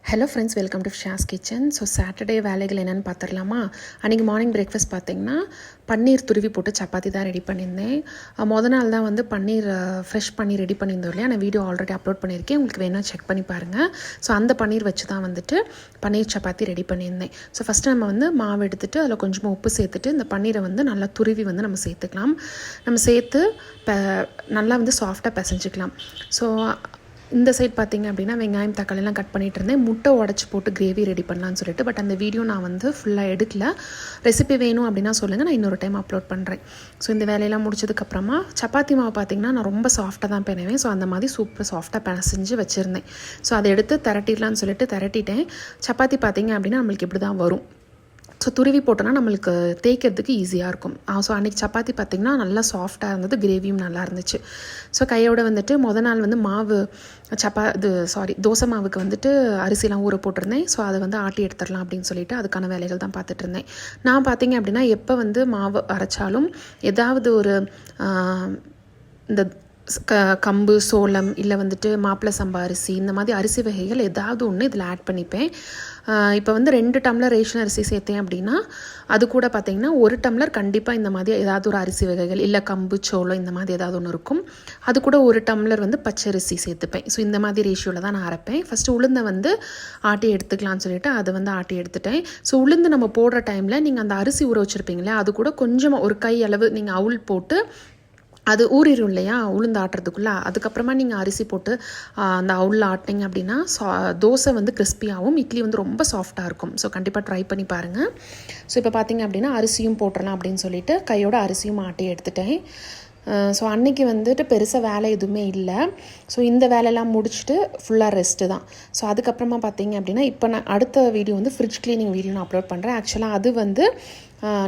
Hello friends, welcome to Sha's kitchen. So Saturday வேலைகள் என்னென்னு பார்த்துடலாமா? அன்றைக்கி மார்னிங் பிரேக்ஃபாஸ்ட் பார்த்திங்கன்னா பன்னீர் துருவி போட்டு சப்பாத்தி தான் ரெடி பண்ணியிருந்தேன். நாள் தான் வந்து பன்னீர் ஃப்ரெஷ் பன்னீர் ரெடி பண்ணியிருந்தோம் இல்லையா? நான் வீடியோ ஆல்ரெடி அப்லோட் பண்ணியிருக்கேன், உங்களுக்கு வேணால் செக் பண்ணி பாருங்கள். ஸோ அந்த பன்னீர் வச்சு தான் வந்துட்டு பன்னீர் சப்பாத்தி ரெடி பண்ணியிருந்தேன். ஸோ ஃபஸ்ட்டு நம்ம வந்து மாவு எடுத்துகிட்டு அதில் கொஞ்சமாக உப்பு சேர்த்துட்டு இந்த பன்னீரை வந்து நல்லா துருவி வந்து நம்ம சேர்த்துக்கலாம். நம்ம சேர்த்து நல்லா வந்து சாஃப்டாக பிசைஞ்சிக்கலாம். ஸோ இந்த சைட் பார்த்திங்க அப்படின்னா வெங்காயம் தக்காளிலாம் கட் பண்ணிகிட்டு இருந்தேன். முட்டை உடச்சி போட்டு கிரேவி ரெடி பண்ணலான்னு சொல்லிட்டு, பட் அந்த வீடியோ நான் வந்து ஃபுல்லாக எடுக்கல. ரெசிபி வேணும் அப்படின்னா சொல்லுங்கள், நான் இன்னொரு டைம் அப்லோட் பண்ணுறேன். ஸோ இந்த வேலையெல்லாம் முடிச்சதுக்கப்புறமா சப்பாத்தி மாவு பார்த்திங்கன்னா நான் ரொம்ப சாஃப்டாக தான் பிணைவேன். ஸோ அந்த மாதிரி சூப்பர் சாஃப்டாக பிணைஞ்சு வச்சுருந்தேன். ஸோ அதை எடுத்து திரட்டிடலான்னு சொல்லிட்டு திரட்டிட்டேன். சப்பாத்தி பார்த்திங்க அப்படின்னா நம்மளுக்கு இப்படி தான் வரும். ஸோ துருவி போட்டோன்னா நம்மளுக்கு தேய்க்கிறதுக்கு ஈஸியாக இருக்கும். ஸோ அன்றைக்கி சப்பாத்தி பார்த்திங்கன்னா நல்லா சாஃப்டாக இருந்தது, கிரேவியும் நல்லா இருந்துச்சு. ஸோ கையோடு வந்துட்டு நாள் வந்து மாவு தோசை மாவுக்கு வந்துட்டு அரிசிலாம் ஊற போட்டிருந்தேன். ஸோ அதை வந்து ஆட்டி எடுத்துடலாம் அப்படின்னு சொல்லிட்டு அதுக்கான வேலைகள் தான் பார்த்துட்டு இருந்தேன். நான் பார்த்திங்க அப்படின்னா எப்போ வந்து மாவு அரைச்சாலும் ஏதாவது ஒரு இந்த கம்பு, சோளம், இல்லை வந்துட்டு மாப்பிள்ளை சம்பா அரிசி, இந்த மாதிரி அரிசி வகைகள் ஏதாவது ஒன்று இதில் ஆட் பண்ணிப்பேன். இப்போ வந்து 2 டம்ளர் ரேஷன் அரிசி சேர்த்தேன் அப்படின்னா அது கூட பார்த்திங்கன்னா 1 டம்ளர் கண்டிப்பாக இந்த மாதிரி ஏதாவது ஒரு அரிசி வகைகள், இல்லை கம்பு, சோளம், இந்த மாதிரி ஏதாவது ஒன்று இருக்கும். அது கூட 1 டம்ளர் வந்து பச்சரிசி சேர்த்துப்பேன். ஸோ இந்த மாதிரி ரேஷியோவில் தான் நான் அரைப்பேன். ஃபஸ்ட்டு உளுந்தை வந்து ஆட்டி எடுத்துக்கலாம்னு சொல்லிட்டு அதை வந்து ஆட்டி எடுத்துட்டேன். ஸோ உளுந்து நம்ம போடுற டைமில் நீங்கள் அந்த அரிசி ஊற வச்சுருப்பீங்களே, அது கூட கொஞ்சமாக ஒரு கை அளவு நீங்கள் அவுள் போட்டு அது ஊறிடும் இல்லையா உளுந்து ஆட்டுறதுக்குள்ளே. அதுக்கப்புறமா நீங்கள் அரிசி போட்டு அந்த அவுளில் ஆட்டினீங்க அப்படின்னா தோசை வந்து கிறிஸ்பியாகவும், இட்லி வந்து ரொம்ப சாஃப்டாக இருக்கும். ஸோ கண்டிப்பாக ட்ரை பண்ணி பாருங்கள். ஸோ இப்போ பார்த்திங்க அப்படின்னா அரிசியும் போட்டுடலாம் அப்படின்னு சொல்லிட்டு கையோட அரிசியும் ஆட்டி எடுத்துட்டேன். ஸோ அன்றைக்கி வந்துட்டு பெருசாக வேலை எதுவுமே இல்லை. ஸோ இந்த வேலையெல்லாம் முடிச்சுட்டு ஃபுல்லாக ரெஸ்ட்டு தான். ஸோ அதுக்கப்புறமா பார்த்திங்க அப்படின்னா இப்போ நான் அடுத்த வீடியோ வந்து ஃப்ரிட்ஜ் க்ளீனிங் வீடியோ நான் அப்லோட் பண்ணுறேன். ஆக்சுவலாக அது வந்து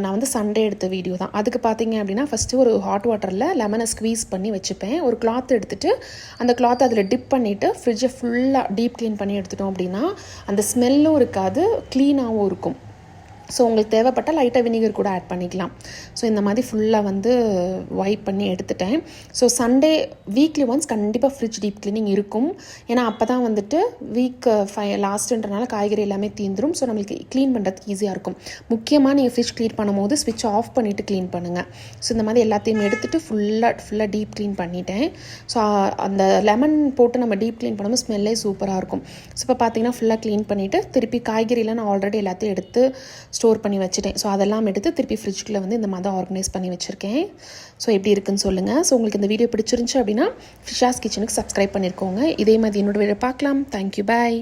நான் வந்து சண்டே எடுத்த வீடியோ தான். அதுக்கு பார்த்திங்க அப்படின்னா ஃபஸ்ட்டு ஒரு ஹாட் வாட்டரில் லெமனை ஸ்க்வீஸ் பண்ணி வச்சுப்பேன். ஒரு கிளாத் எடுத்துகிட்டு அந்த கிளாத் அதில் டிப் பண்ணிவிட்டு ஃப்ரிட்ஜை ஃபுல்லாக டீப் க்ளீன் பண்ணி எடுத்துட்டோம் அப்படின்னா அந்த ஸ்மெல்லும் இருக்காது, க்ளீனாகவும் இருக்கும். ஸோ உங்களுக்கு தேவைப்பட்டால் லைட்டாக வினிகர் கூட ஆட் பண்ணிக்கலாம். ஸோ இந்த மாதிரி ஃபுல்லாக வந்து வைப் பண்ணி எடுத்துட்டேன். ஸோ சண்டே வீக்லி ஒன்ஸ் கண்டிப்பாக ஃப்ரிட்ஜ் டீப் க்ளீனிங் இருக்கும். ஏன்னா அப்போ தான் வந்துட்டு வீக் லாஸ்ட்டுன்றனால காய்கறி எல்லாமே தீந்துடும். ஸோ நம்மளுக்கு க்ளீன் பண்ணுறதுக்கு ஈஸியாக இருக்கும். முக்கியமாக நீங்கள் ஃப்ரிட்ஜ் க்ளீன் பண்ணும்போது ஸ்விட்ச் ஆஃப் பண்ணிவிட்டு க்ளீன் பண்ணுங்கள். ஸோ இந்த மாதிரி எல்லாத்தையும் எடுத்துகிட்டு ஃபுல்லாக டீப் க்ளீன் பண்ணிட்டேன். ஸோ அந்த லெமன் போட்டு நம்ம டீப் க்ளீன் பண்ணும்போது ஸ்மெல்லே சூப்பராக இருக்கும். ஸோ இப்போ பார்த்தீங்கன்னா ஃபுல்லாக க்ளீன் பண்ணிவிட்டு திருப்பி காய்கறிலாம் நான் ஆல்ரெடி எல்லாத்தையும் எடுத்து ஸ்டோர் பண்ணி வச்சுட்டேன். ஸோ அதெல்லாம் எடுத்து திருப்பி ஃப்ரிட்ஜ்குள்ளே வந்து இந்த மாதிரி ஆர்கனைஸ் பண்ணி வச்சுருக்கேன். ஸோ எப்படி இருக்குன்னு சொல்லுங்கள். ஸோ உங்களுக்கு இந்த வீடியோ பிடிச்சிருந்துச்சு அப்படின்னா ஷாஸ் கிச்சனுக்கு சப்ஸ்கிரைப் பண்ணியிருக்கோங்க. இதே மாதிரி என்னோட வீடியோ பார்க்கலாம். தேங்க்யூ, பாய்.